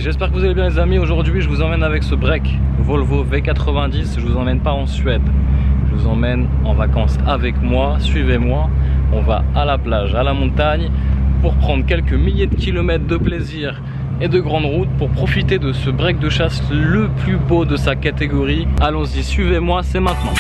j'espère que vous allez bien les amis. Aujourd'hui je vous emmène avec ce break Volvo V90. Je vous emmène pas en Suède, je vous emmène en vacances avec moi. Suivez-moi, on va à la plage, à la montagne, pour prendre quelques milliers de kilomètres de plaisir et de grande route, pour profiter de ce break de chasse le plus beau de sa catégorie. Allons-y, suivez-moi, c'est maintenant.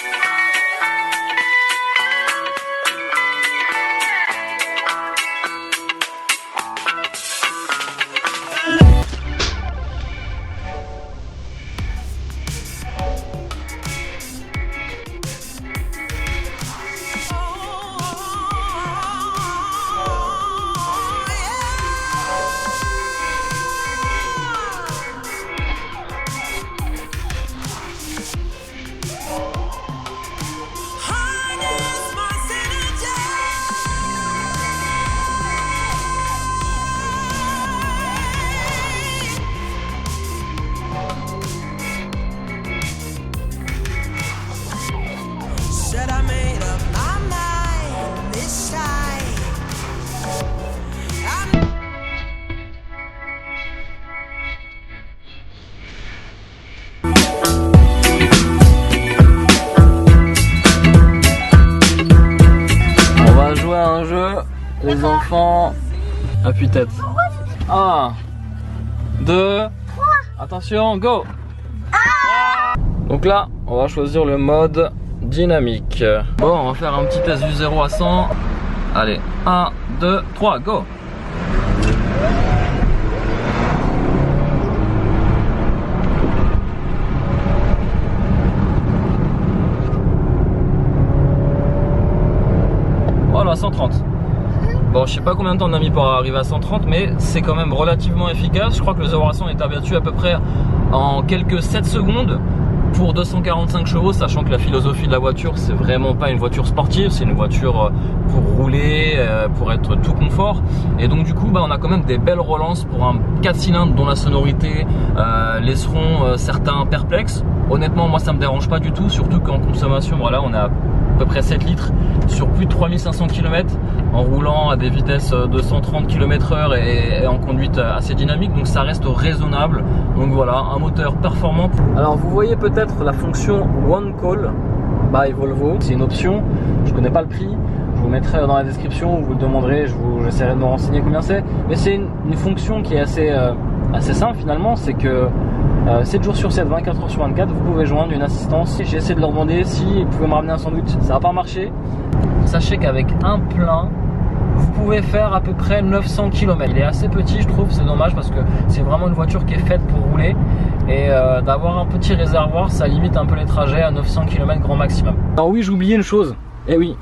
Les enfants, appuie-tête. 1, 2, attention, go. Donc là, on va choisir le mode dynamique. Bon, on va faire un petit test du 0 à 100. Allez, 1, 2, 3, go. Voilà, 130. Bon, je sais pas combien de temps on a mis pour arriver à 130, mais c'est quand même relativement efficace. Je crois que le 0 à 100 est abattu à peu près en quelques 7 secondes pour 245 chevaux, sachant que la philosophie de la voiture, c'est vraiment pas une voiture sportive, c'est une voiture pour rouler, pour être tout confort. Et donc du coup, on a quand même des belles relances pour un 4 cylindres dont la sonorité laisseront certains perplexes. Honnêtement, moi ça me dérange pas du tout, surtout qu'en consommation, voilà, on a à peu près 7 litres sur plus de 3500 km en roulant à des vitesses de 130 km/h et en conduite assez dynamique, donc ça reste raisonnable. Donc voilà, un moteur performant. Alors vous voyez peut-être la fonction One Call by Volvo, c'est une option, je connais pas le prix, je vous mettrai dans la description, vous le demanderez, j'essaierai de me renseigner combien c'est, mais c'est une fonction qui est assez simple finalement, c'est que 7 jours sur 7, 24 heures sur 24, vous pouvez joindre une assistance. J'ai essayé de leur demander s'ils pouvaient me ramener un sandwich, ça n'a pas marché. Sachez qu'avec un plein, vous pouvez faire à peu près 900 km. Il est assez petit, je trouve, c'est dommage parce que c'est vraiment une voiture qui est faite pour rouler. Et d'avoir un petit réservoir, ça limite un peu les trajets à 900 km grand maximum. Alors oui, j'ai oublié une chose. Eh oui,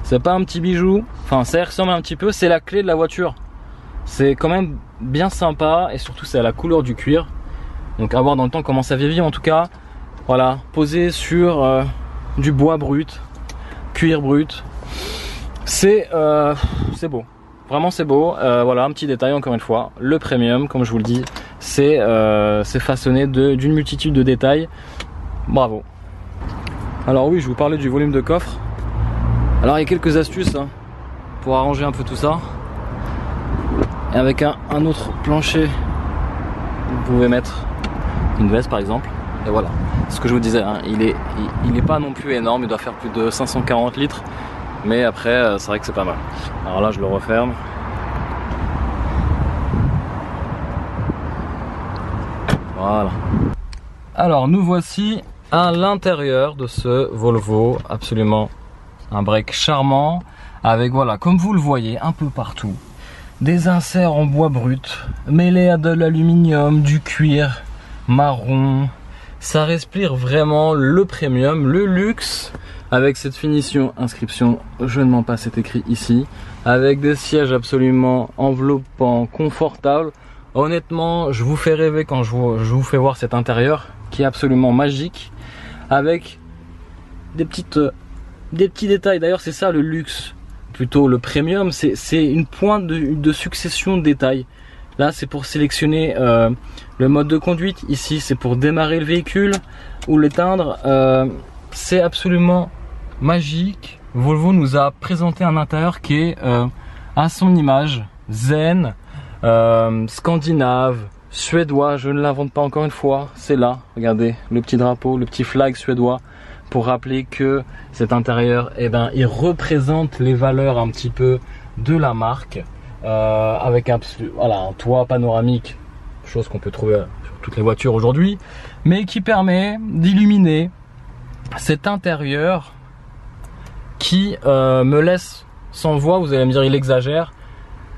c'est pas un petit bijou, enfin ça ressemble un petit peu, c'est la clé de la voiture. C'est quand même bien sympa et surtout c'est à la couleur du cuir. Donc à voir dans le temps comment ça vieillit. En tout cas, voilà, posé sur du bois brut, cuir brut. C'est beau, vraiment c'est beau. Voilà, un petit détail encore une fois, le premium, comme je vous le dis, c'est façonné d'une multitude de détails. Bravo. Alors oui, je vous parlais du volume de coffre. Alors il y a quelques astuces pour arranger un peu tout ça. Et avec un autre plancher, vous pouvez mettre une veste par exemple. Et voilà, ce que je vous disais, il est pas non plus énorme, il doit faire plus de 540 litres. Mais après, c'est vrai que c'est pas mal. Alors là, je le referme. Voilà. Alors, nous voici à l'intérieur de ce Volvo. Absolument un break charmant. Avec, voilà, comme vous le voyez, un peu partout, des inserts en bois brut, mêlés à de l'aluminium, du cuir marron. Ça respire vraiment le premium, le luxe. Avec cette finition, inscription, je ne mens pas, c'est écrit ici, avec des sièges absolument enveloppants, confortables. Honnêtement, je vous fais rêver quand je vous fais voir cet intérieur qui est absolument magique, avec des petits détails. D'ailleurs, c'est ça le luxe, plutôt le premium, c'est une pointe de succession de détails. Là, c'est pour sélectionner le mode de conduite. Ici, c'est pour démarrer le véhicule ou l'éteindre. C'est absolument magique. Volvo nous a présenté un intérieur qui est à son image, zen, scandinave, suédois, je ne l'invente pas encore une fois, c'est là, regardez, le petit drapeau, le petit flag suédois, pour rappeler que cet intérieur, eh ben, il représente les valeurs un petit peu de la marque, avec un toit panoramique, chose qu'on peut trouver sur toutes les voitures aujourd'hui, mais qui permet d'illuminer cet intérieur qui me laisse sans voix. Vous allez me dire il exagère.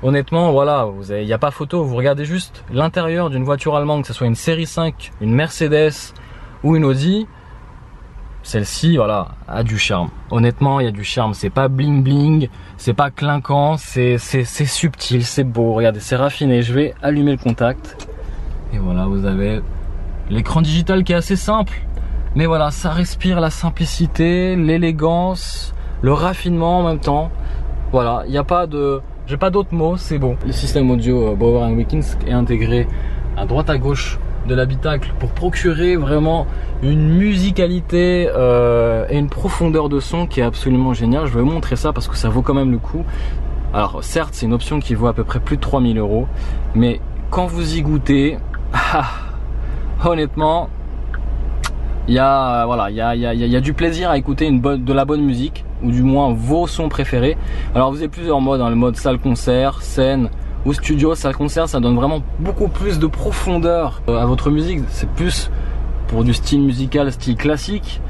Honnêtement, voilà, il n'y a pas photo, vous regardez juste l'intérieur d'une voiture allemande, que ce soit une série 5, une Mercedes ou une Audi, celle-ci, voilà, a du charme. Honnêtement, il y a du charme, c'est pas bling bling, c'est pas clinquant, c'est subtil, c'est beau, regardez, c'est raffiné. Je vais allumer le contact, et voilà, vous avez l'écran digital qui est assez simple, mais voilà, ça respire la simplicité, l'élégance, le raffinement en même temps. Voilà, il n'y a pas de... J'ai pas d'autres mots, c'est bon. Le système audio Bauer & Wilkins est intégré à droite à gauche de l'habitacle pour procurer vraiment une musicalité et une profondeur de son qui est absolument géniale. Je vais vous montrer ça parce que ça vaut quand même le coup. Alors certes, c'est une option qui vaut à peu près plus de 3000 €, mais quand vous y goûtez, honnêtement, il y a du plaisir à écouter de la bonne musique, ou du moins vos sons préférés. Alors vous avez plusieurs modes, le mode salle concert, scène ou studio. Salle concert, ça donne vraiment beaucoup plus de profondeur à votre musique, c'est plus pour du style musical, style classique,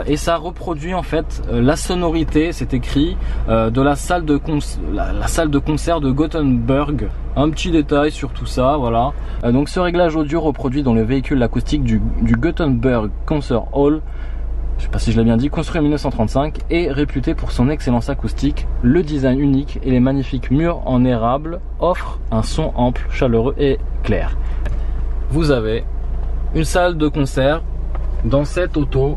et ça reproduit en fait la sonorité, c'est écrit, de la salle de concert de Gothenburg. Un petit détail sur tout ça, voilà. Donc ce réglage audio reproduit dans le véhicule l'acoustique du Gothenburg Concert Hall, je sais pas si je l'ai bien dit, construit en 1935 et réputé pour son excellence acoustique. Le design unique et les magnifiques murs en érable offrent un son ample, chaleureux et clair. Vous avez une salle de concert dans cette auto.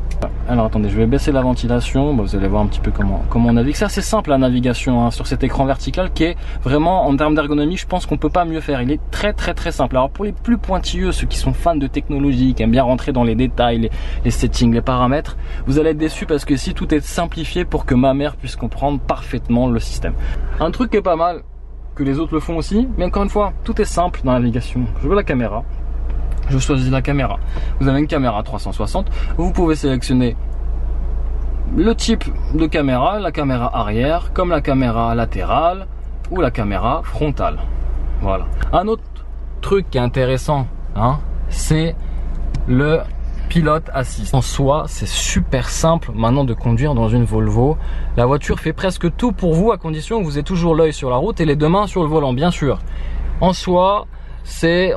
Alors attendez, je vais baisser la ventilation. Bon, vous allez voir un petit peu comment on navigue. C'est assez simple la navigation sur cet écran vertical qui est vraiment, en termes d'ergonomie, je pense qu'on peut pas mieux faire. Il est très simple. Alors pour les plus pointilleux, ceux qui sont fans de technologie, qui aiment bien rentrer dans les détails, les settings, les paramètres, vous allez être déçus parce que ici tout est simplifié pour que ma mère puisse comprendre parfaitement le système. Un truc qui est pas mal, que les autres le font aussi, mais encore une fois, tout est simple dans la navigation. Je veux la caméra. Je choisis la caméra. Vous avez une caméra 360. Vous pouvez sélectionner le type de caméra, la caméra arrière, comme la caméra latérale ou la caméra frontale. Voilà. Un autre truc qui est intéressant, c'est le pilote assist. En soi, c'est super simple maintenant de conduire dans une Volvo. La voiture fait presque tout pour vous à condition que vous ayez toujours l'œil sur la route et les deux mains sur le volant, bien sûr. En soi,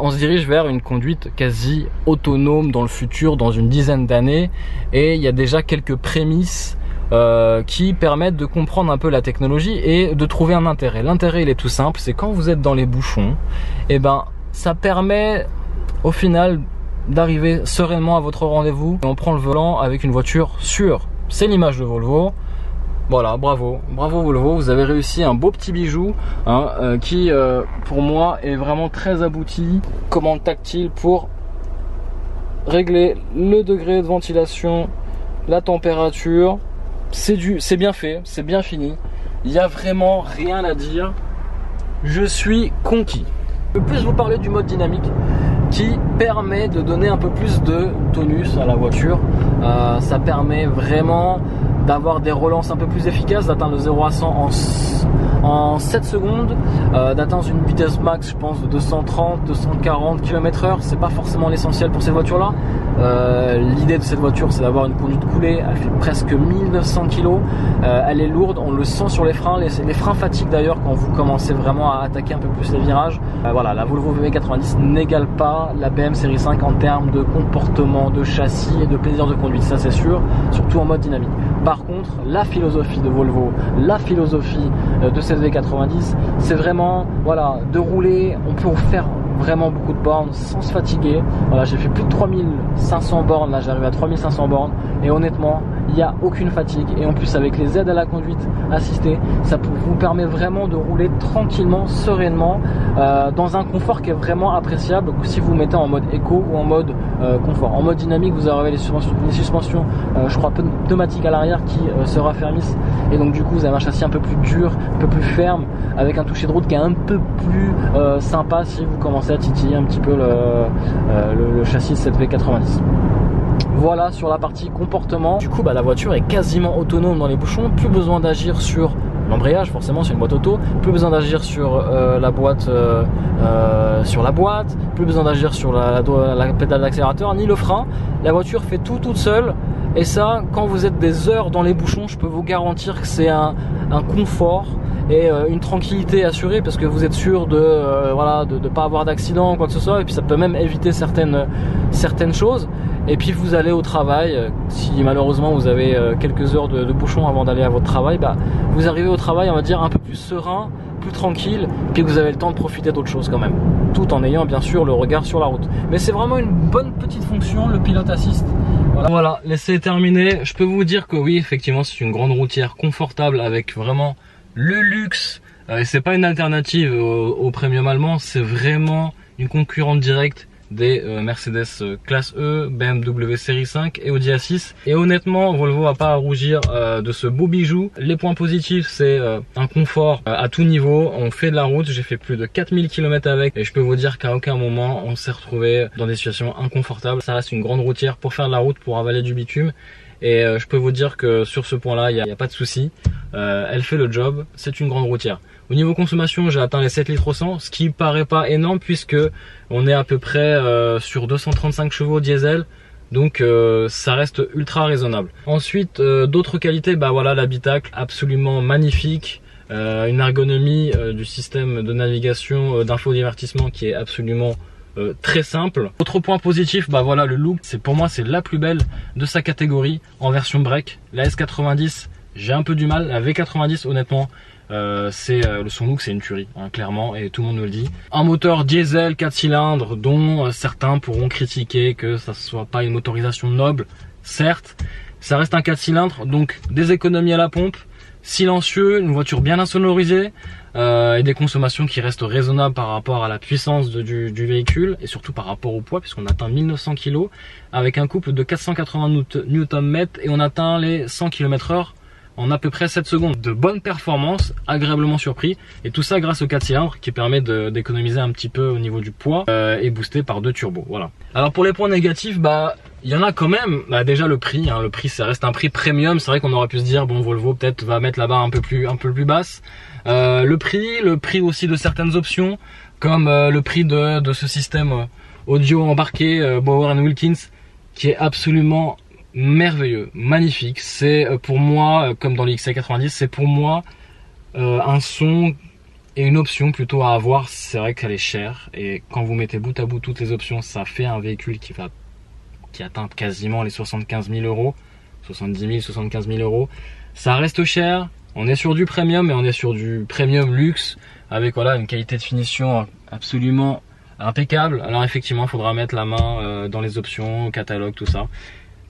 on se dirige vers une conduite quasi autonome dans le futur, dans une dizaine d'années, et il y a déjà quelques prémices qui permettent de comprendre un peu la technologie et de trouver un intérêt. L'intérêt, il est tout simple, c'est quand vous êtes dans les bouchons, et ben ça permet au final d'arriver sereinement à votre rendez-vous. On prend le volant avec une voiture sûre. C'est l'image de Volvo. Voilà, bravo Volvo, vous avez réussi un beau petit bijou qui pour moi est vraiment très abouti. Commande tactile pour régler le degré de ventilation, la température. C'est bien fait, c'est bien fini. Il n'y a vraiment rien à dire. Je suis conquis. Je peux plus vous parler du mode dynamique qui permet de donner un peu plus de tonus à la voiture. Ça permet vraiment d'avoir des relances un peu plus efficaces, d'atteindre le 0 à 100 en 7 secondes, d'atteindre une vitesse max, je pense, de 230, 240 km/h. C'est pas forcément l'essentiel pour ces voitures-là. L'idée de cette voiture, c'est d'avoir une conduite coulée. Elle fait presque 1900 kg. Elle est lourde, on le sent sur les freins. Les freins fatiguent d'ailleurs quand vous commencez vraiment à attaquer un peu plus les virages. Voilà, la Volvo V90 n'égale pas la BM série 5 en termes de comportement, de châssis et de plaisir de conduite, ça c'est sûr, surtout en mode dynamique. Par contre, la philosophie de Volvo, la philosophie de cette V90, c'est vraiment, voilà, de rouler, on peut faire vraiment beaucoup de bornes sans se fatiguer. Voilà, j'ai fait plus de 3500 bornes, là j'arrive à 3500 bornes et honnêtement, il n'y a aucune fatigue. Et en plus avec les aides à la conduite assistée, ça vous permet vraiment de rouler tranquillement, sereinement, dans un confort qui est vraiment appréciable si vous mettez en mode éco ou en mode confort. En mode dynamique, vous aurez les suspensions je crois pneumatiques à l'arrière qui se raffermissent, et donc du coup vous avez un châssis un peu plus dur, un peu plus ferme, avec un toucher de route qui est un peu plus sympa si vous commencez à titiller un petit peu le châssis 7V90. Voilà sur la partie comportement. Du coup la voiture est quasiment autonome dans les bouchons, plus besoin d'agir sur l'embrayage, forcément c'est une boîte auto, plus besoin d'agir sur la boîte, plus besoin d'agir sur la pédale d'accélérateur ni le frein. La voiture fait tout toute seule, et ça, quand vous êtes des heures dans les bouchons, je peux vous garantir que c'est un confort et une tranquillité assurée, parce que vous êtes sûr de pas avoir d'accident ou quoi que ce soit, et puis ça peut même éviter certaines choses. Et puis vous allez au travail, si malheureusement vous avez quelques heures de bouchon avant d'aller à votre travail, vous arrivez au travail, on va dire, un peu plus serein, plus tranquille, puis vous avez le temps de profiter d'autres choses quand même, tout en ayant bien sûr le regard sur la route. Mais c'est vraiment une bonne petite fonction, le pilote assist. Voilà, l'essai terminé. Je peux vous dire que oui, effectivement, c'est une grande routière confortable avec vraiment le luxe. Et c'est pas une alternative au premium allemand, c'est vraiment une concurrente directe des Mercedes classe E, BMW série 5 et Audi A6. Et honnêtement, Volvo va pas à rougir de ce beau bijou. Les points positifs, c'est un confort à tout niveau. On fait de la route, j'ai fait plus de 4000 km avec, et je peux vous dire qu'à aucun moment on s'est retrouvé dans des situations inconfortables. Ça reste une grande routière pour faire de la route, pour avaler du bitume. Et je peux vous dire que sur ce point là il n'y a pas de souci, elle fait le job, c'est une grande routière. Au niveau consommation, j'ai atteint les 7 litres au 100, ce qui paraît pas énorme puisque on est à peu près sur 235 chevaux diesel, donc ça reste ultra raisonnable. Ensuite, d'autres qualités, voilà, l'habitacle absolument magnifique, une ergonomie du système de navigation d'infodivertissement qui est absolument très simple. Autre point positif, voilà, le look, pour moi c'est la plus belle de sa catégorie en version break. La S90, j'ai un peu du mal. La V90, honnêtement, son look c'est une tuerie, hein, clairement, et tout le monde nous le dit. Un moteur diesel 4 cylindres dont certains pourront critiquer que ça soit pas une motorisation noble. Certes, ça reste un 4 cylindres, donc des économies à la pompe, silencieux, une voiture bien insonorisée, et des consommations qui restent raisonnables par rapport à la puissance du véhicule, et surtout par rapport au poids, puisqu'on atteint 1900 kg avec un couple de 480 Nm, et on atteint les 100 km/h en à peu près 7 secondes. De bonnes performances, agréablement surpris, et tout ça grâce au 4 cylindres qui permet d'économiser un petit peu au niveau du poids, et boosté par 2 turbos. Voilà. Alors pour les points négatifs, il y en a quand même. Déjà le prix, le prix ça reste un prix premium. C'est vrai qu'on aurait pu se dire bon, Volvo peut-être va mettre la barre un peu plus basse. Le prix aussi de certaines options, comme le prix de ce système audio embarqué Bauer & Wilkins, qui est absolument merveilleux, magnifique. C'est pour moi, comme dans l'XC90, c'est pour moi un son et une option plutôt à avoir. C'est vrai qu'elle est chère, et quand vous mettez bout à bout toutes les options, ça fait un véhicule qui atteint quasiment les 75 000 euros, 70 000, 75 000 euros. Ça reste cher. On est sur du premium, mais on est sur du premium luxe avec une qualité de finition absolument impeccable. Alors effectivement, il faudra mettre la main dans les options, catalogue, tout ça.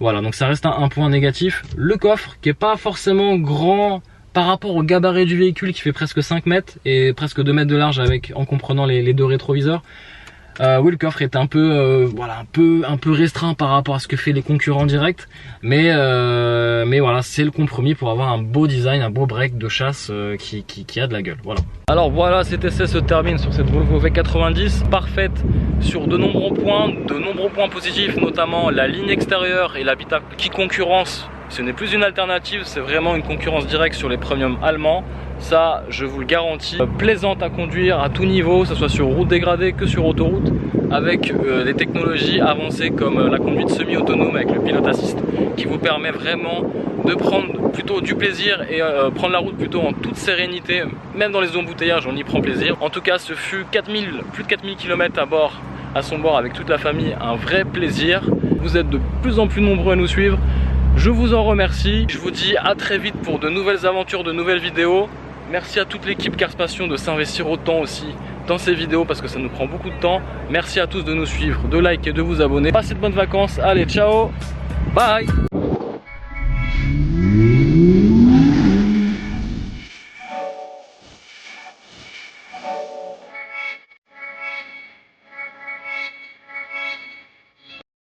Voilà, donc ça reste un point négatif. Le coffre qui est pas forcément grand par rapport au gabarit du véhicule, qui fait presque 5 mètres et presque 2 mètres de large en comprenant les deux rétroviseurs. Oui, le coffre est un peu restreint par rapport à ce que fait les concurrents directs, mais voilà, c'est le compromis pour avoir un beau design, un beau break de chasse qui a de la gueule. Voilà. Alors voilà, cet essai se termine sur cette Volvo V90, parfaite sur de nombreux points positifs, notamment la ligne extérieure et l'habitacle qui concurrence. Ce n'est plus une alternative, c'est vraiment une concurrence directe sur les premiums allemands. Ça, je vous le garantis. Plaisante à conduire à tout niveau, que ce soit sur route dégradée que sur autoroute, avec des technologies avancées comme la conduite semi-autonome avec le pilote assist, qui vous permet vraiment de prendre plutôt du plaisir et prendre la route plutôt en toute sérénité. Même dans les embouteillages, on y prend plaisir. En tout cas, ce fut plus de 4000 km à son bord avec toute la famille, un vrai plaisir. Vous êtes de plus en plus nombreux à nous suivre. Je vous en remercie. Je vous dis à très vite pour de nouvelles aventures, de nouvelles vidéos. Merci à toute l'équipe Cars Passion de s'investir autant aussi dans ces vidéos parce que ça nous prend beaucoup de temps. Merci à tous de nous suivre, de liker et de vous abonner. Passez de bonnes vacances. Allez, ciao. Bye.